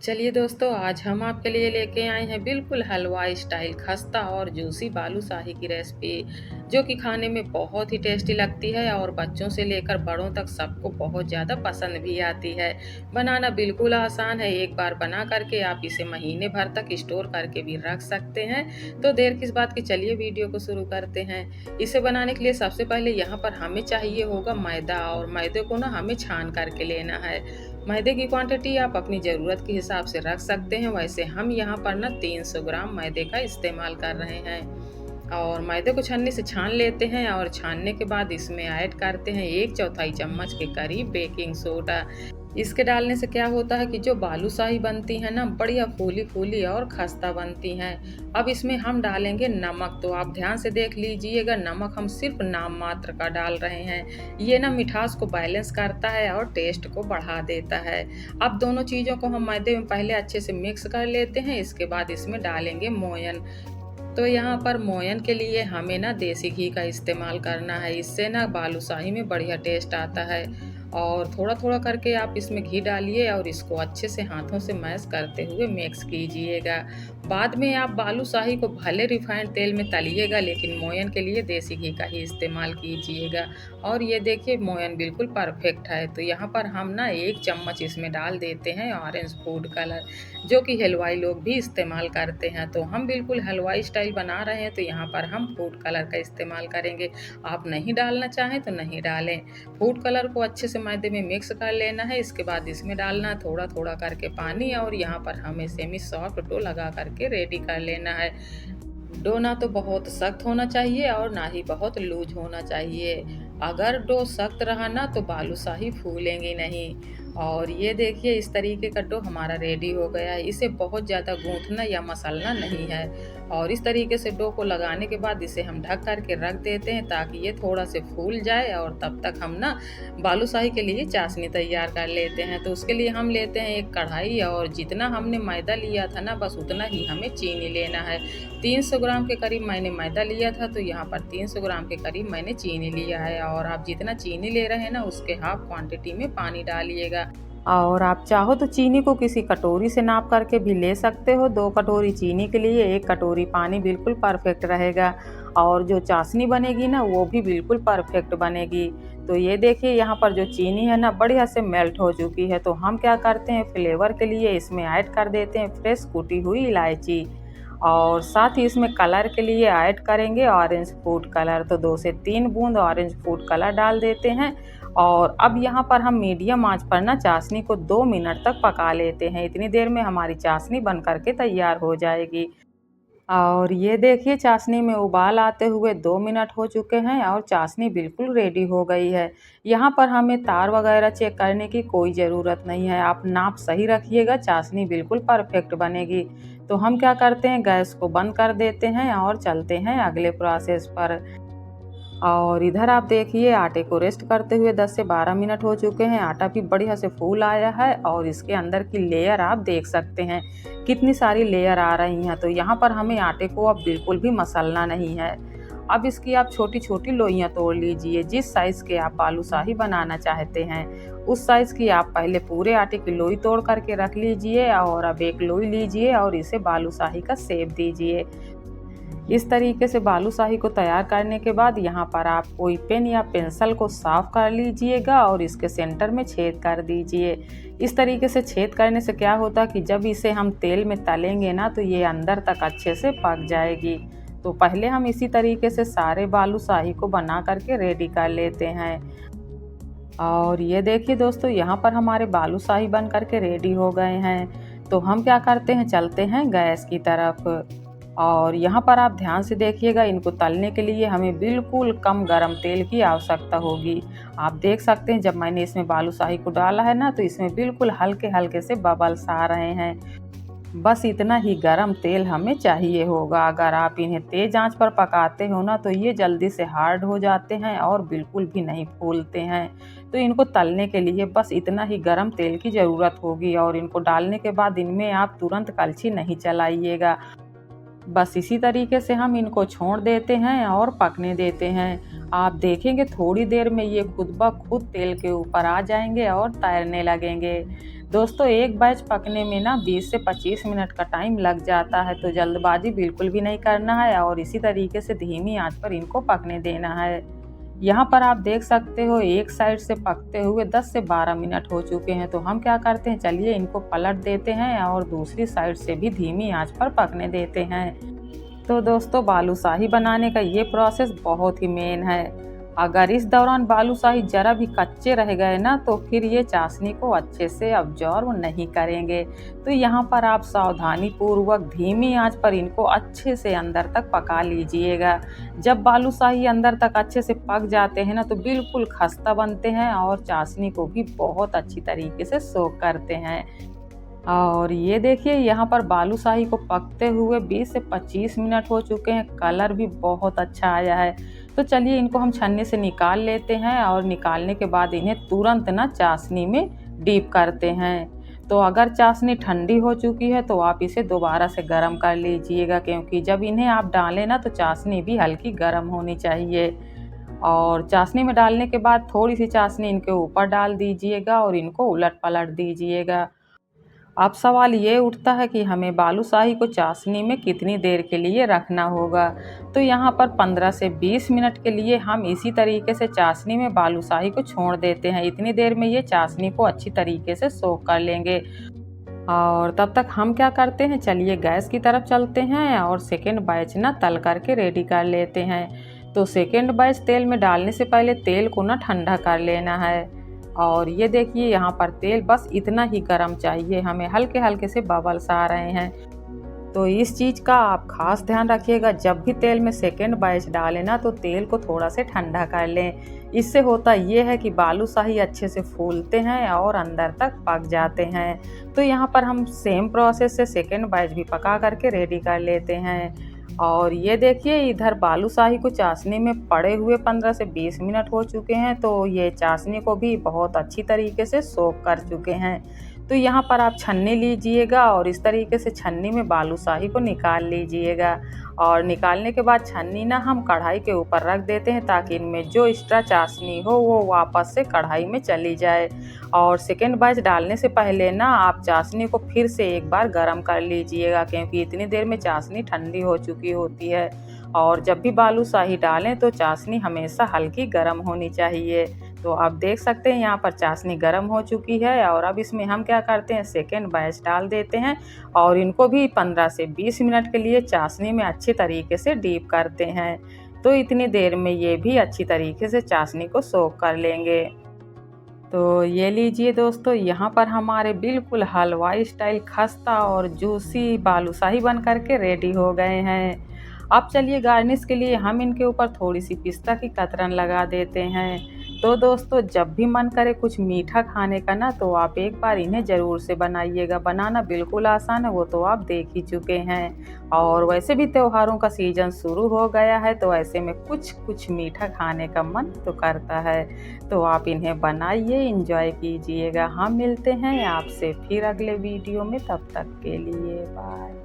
चलिए दोस्तों, आज हम आपके लिए लेके आए हैं बिल्कुल हलवाई स्टाइल खस्ता और जूसी बालूशाही की रेसिपी, जो कि खाने में बहुत ही टेस्टी लगती है और बच्चों से लेकर बड़ों तक सबको बहुत ज़्यादा पसंद भी आती है। बनाना बिल्कुल आसान है, एक बार बना करके आप इसे महीने भर तक स्टोर करके भी रख सकते हैं। तो देर किस बात की, चलिए वीडियो को शुरू करते हैं। इसे बनाने के लिए सबसे पहले यहाँ पर हमें चाहिए होगा मैदा, और मैदे को ना हमें छान करके लेना है। मैदे की क्वांटिटी आप अपनी ज़रूरत के हिसाब से रख सकते हैं। वैसे हम यहाँ पर ना 300 ग्राम मैदे का इस्तेमाल कर रहे हैं। और मैदे को छन्नी से छान लेते हैं और छानने के बाद इसमें ऐड करते हैं 1/4 चम्मच के करीब बेकिंग सोडा। इसके डालने से क्या होता है कि जो बालूशाही बनती है ना, बढ़िया फूली फूली और खस्ता बनती हैं। अब इसमें हम डालेंगे नमक, तो आप ध्यान से देख लीजिएगा, नमक हम सिर्फ नाम मात्र का डाल रहे हैं। ये ना मिठास को बैलेंस करता है और टेस्ट को बढ़ा देता है। अब दोनों चीज़ों को हम मैदे में पहले अच्छे से मिक्स कर लेते हैं। इसके बाद इसमें डालेंगे मोयन। तो यहाँ पर मोयन के लिए हमें ना देसी घी का इस्तेमाल करना है, इससे ना बालूशाही में बढ़िया टेस्ट आता है। और थोड़ा थोड़ा करके आप इसमें घी डालिए और इसको अच्छे से हाथों से मैश करते हुए मिक्स कीजिएगा। बाद में आप बालूशाही को भले रिफाइंड तेल में तलिएगा, लेकिन मोयन के लिए देसी घी का ही इस्तेमाल कीजिएगा। और ये देखिए, मोयन बिल्कुल परफेक्ट है। तो यहाँ पर हम ना 1 चम्मच इसमें डाल देते हैं ऑरेंज फूड कलर, जो कि हलवाई लोग भी इस्तेमाल करते हैं। तो हम बिल्कुल हलवाई स्टाइल बना रहे हैं, तो यहाँ पर हम फूड कलर का इस्तेमाल करेंगे। आप नहीं डालना चाहें तो नहीं डालें। फूड कलर को अच्छे से मैदे में मिक्स कर लेना है। इसके बाद इसमें डालना है थोड़ा थोड़ा करके पानी, और यहाँ पर हमें सेमी सॉफ्ट डो लगा करके रेडी कर लेना है। डो ना तो बहुत सख्त होना चाहिए और ना ही बहुत लूज होना चाहिए। अगर डो सख्त रहा ना तो बालूशाही फूलेंगी नहीं। और ये देखिए, इस तरीके का डो हमारा रेडी हो गया है। इसे बहुत ज़्यादा गूंथना या मसलना नहीं है। और इस तरीके से डो को लगाने के बाद इसे हम ढक करके रख देते हैं, ताकि ये थोड़ा से फूल जाए। और तब तक हम ना बालूशाही के लिए चाशनी तैयार कर लेते हैं। तो उसके लिए हम लेते हैं एक कढ़ाई, और जितना हमने मैदा लिया था ना, बस उतना ही हमें चीनी लेना है। 300 ग्राम के करीब मैंने मैदा लिया था, तो यहाँ पर 300 ग्राम के करीब मैंने चीनी लिया है। और आप जितना चीनी ले रहे हैं ना, उसके हाफ क्वांटिटी में पानी डालिएगा। और आप चाहो तो चीनी को किसी कटोरी से नाप करके भी ले सकते हो। 2 कटोरी चीनी के लिए 1 कटोरी पानी बिल्कुल परफेक्ट रहेगा। और जो चाशनी बनेगी ना, वो भी बिल्कुल परफेक्ट बनेगी। तो ये देखिए, यहाँ पर जो चीनी है ना, बढ़िया से मेल्ट हो चुकी है। तो हम क्या करते हैं, फ्लेवर के लिए इसमें ऐड कर देते हैं फ्रेश कुटी हुई इलायची। और साथ ही इसमें कलर के लिए ऐड करेंगे ऑरेंज फूड कलर। तो 2 से 3 बूंद ऑरेंज फूड कलर डाल देते हैं। और अब यहाँ पर हम मीडियम आंच पर ना चाशनी को 2 मिनट तक पका लेते हैं। इतनी देर में हमारी चाशनी बन करके तैयार हो जाएगी। और ये देखिए, चाशनी में उबाल आते हुए 2 मिनट हो चुके हैं और चाशनी बिल्कुल रेडी हो गई है। यहाँ पर हमें तार वगैरह चेक करने की कोई ज़रूरत नहीं है। आप नाप सही रखिएगा, चाशनी बिल्कुल परफेक्ट बनेगी। तो हम क्या करते हैं, गैस को बंद कर देते हैं और चलते हैं अगले प्रोसेस पर। और इधर आप देखिए, आटे को रेस्ट करते हुए 10 से 12 मिनट हो चुके हैं। आटा भी बढ़िया से फूल आया है और इसके अंदर की लेयर आप देख सकते हैं, कितनी सारी लेयर आ रही हैं। तो यहाँ पर हमें आटे को अब बिल्कुल भी मसलना नहीं है। अब इसकी आप छोटी छोटी लोइयाँ तोड़ लीजिए। जिस साइज़ के आप बालूशाही बनाना चाहते हैं, उस साइज़ की आप पहले पूरे आटे की लोई तोड़ करके रख लीजिए। और अब एक लोई लीजिए और इसे बालूशाही का शेप दीजिए। इस तरीके से बालूशाही को तैयार करने के बाद यहाँ पर आप कोई पेन या पेंसिल को साफ कर लीजिएगा और इसके सेंटर में छेद कर दीजिए। इस तरीके से छेद करने से क्या होता है कि जब इसे हम तेल में तलेंगे ना, तो ये अंदर तक अच्छे से पक जाएगी। तो पहले हम इसी तरीके से सारे बालूशाही को बना करके रेडी कर लेते हैं। और ये देखिए दोस्तों, यहाँ पर हमारे बालूशाही बन करके रेडी हो गए हैं। तो हम क्या करते हैं, चलते हैं गैस की तरफ। और यहाँ पर आप ध्यान से देखिएगा, इनको तलने के लिए हमें बिल्कुल कम गरम तेल की आवश्यकता होगी। आप देख सकते हैं, जब मैंने इसमें बालूशाही को डाला है ना, तो इसमें बिल्कुल हल्के हल्के से बबल्स आ रहे हैं। बस इतना ही गरम तेल हमें चाहिए होगा। अगर आप इन्हें तेज़ आंच पर पकाते हो ना, तो ये जल्दी से हार्ड हो जाते हैं और बिल्कुल भी नहीं फूलते हैं। तो इनको तलने के लिए बस इतना ही गरम तेल की ज़रूरत होगी। और इनको डालने के बाद इनमें आप तुरंत कलछी नहीं चलाइएगा। बस इसी तरीके से हम इनको छोड़ देते हैं और पकने देते हैं। आप देखेंगे थोड़ी देर में ये खुद ब खुद तेल के ऊपर आ जाएंगे और तैरने लगेंगे। दोस्तों एक बैच पकने में ना 20 से 25 मिनट का टाइम लग जाता है, तो जल्दबाजी बिल्कुल भी नहीं करना है और इसी तरीके से धीमी आंच पर इनको पकने देना है। यहाँ पर आप देख सकते हो एक साइड से पकते हुए 10 से 12 मिनट हो चुके हैं, तो हम क्या करते हैं, चलिए इनको पलट देते हैं और दूसरी साइड से भी धीमी आंच पर पकने देते हैं। तो दोस्तों बालूशाही बनाने का ये प्रोसेस बहुत ही मेन है। अगर इस दौरान बालूशाही जरा भी कच्चे रह गए ना तो फिर ये चाशनी को अच्छे से अब्जॉर्व नहीं करेंगे। तो यहाँ पर आप सावधानी पूर्वक धीमी आंच पर इनको अच्छे से अंदर तक पका लीजिएगा। जब बालूशाही अंदर तक अच्छे से पक जाते हैं ना तो बिल्कुल खस्ता बनते हैं और चाशनी को भी बहुत अच्छी तरीके से सोख करते हैं। और ये देखिए यहाँ पर बालूशाही को पकते हुए 20 से 25 मिनट हो चुके हैं, कलर भी बहुत अच्छा आया है। तो चलिए इनको हम छन्नी से निकाल लेते हैं और निकालने के बाद इन्हें तुरंत ना चाशनी में डीप करते हैं। तो अगर चाशनी ठंडी हो चुकी है तो आप इसे दोबारा से गर्म कर लीजिएगा, क्योंकि जब इन्हें आप डालें ना तो चाशनी भी हल्की गर्म होनी चाहिए। और चाशनी में डालने के बाद थोड़ी सी चाशनी इनके ऊपर डाल दीजिएगा और इनको उलट पलट दीजिएगा। अब सवाल ये उठता है कि हमें बालूशाही को चाशनी में कितनी देर के लिए रखना होगा। तो यहाँ पर 15 से 20 मिनट के लिए हम इसी तरीके से चाशनी में बालूशाही को छोड़ देते हैं। इतनी देर में ये चाशनी को अच्छी तरीके से सोख कर लेंगे। और तब तक हम क्या करते हैं, चलिए गैस की तरफ चलते हैं और सेकेंड बैच ना तल करके रेडी कर लेते हैं। तो सेकेंड बैच तेल में डालने से पहले तेल को ना ठंडा कर लेना है। और ये देखिए यहाँ पर तेल बस इतना ही गर्म चाहिए हमें, हल्के हल्के से बबल्स आ रहे हैं। तो इस चीज़ का आप खास ध्यान रखिएगा, जब भी तेल में सेकेंड बैच डालें ना तो तेल को थोड़ा से ठंडा कर लें। इससे होता ये है कि बालूशाही अच्छे से फूलते हैं और अंदर तक पक जाते हैं। तो यहाँ पर हम सेम प्रोसेस से सेकेंड बैच भी पका करके रेडी कर लेते हैं। और ये देखिए इधर बालूशाही को चाशनी में पड़े हुए 15 से 20 मिनट हो चुके हैं, तो ये चाशनी को भी बहुत अच्छी तरीके से सोख कर चुके हैं। तो यहाँ पर आप छन्नी लीजिएगा और इस तरीके से छन्नी में बालूशाही को निकाल लीजिएगा। और निकालने के बाद छन्नी ना हम कढ़ाई के ऊपर रख देते हैं ताकि इनमें जो एक्स्ट्रा चाशनी हो वो वापस से कढ़ाई में चली जाए। और सेकेंड बैच डालने से पहले ना आप चाशनी को फिर से एक बार गर्म कर लीजिएगा, क्योंकि इतनी देर में चाशनी ठंडी हो चुकी होती है। और जब भी बालूशाही डालें तो चाशनी हमेशा हल्की गर्म होनी चाहिए। तो आप देख सकते हैं यहाँ पर चाशनी गर्म हो चुकी है और अब इसमें हम क्या करते हैं, सेकेंड बैच डाल देते हैं और इनको भी 15 से 20 मिनट के लिए चाशनी में अच्छे तरीके से डीप करते हैं। तो इतनी देर में ये भी अच्छी तरीके से चाशनी को सोख कर लेंगे। तो ये लीजिए दोस्तों, यहाँ पर हमारे बिल्कुल हलवाई स्टाइल खस्ता और जूसी बालूशाही बन करके रेडी हो गए हैं। अब चलिए गार्निश के लिए हम इनके ऊपर थोड़ी सी पिस्ता की कतरन लगा देते हैं। तो दोस्तों जब भी मन करे कुछ मीठा खाने का ना तो आप एक बार इन्हें ज़रूर से बनाइएगा। बनाना बिल्कुल आसान है, वो तो आप देख ही चुके हैं। और वैसे भी त्योहारों का सीज़न शुरू हो गया है तो ऐसे में कुछ कुछ मीठा खाने का मन तो करता है। तो आप इन्हें बनाइए, इंजॉय कीजिएगा। हम मिलते हैं आपसे फिर अगले वीडियो में, तब तक के लिए बाय।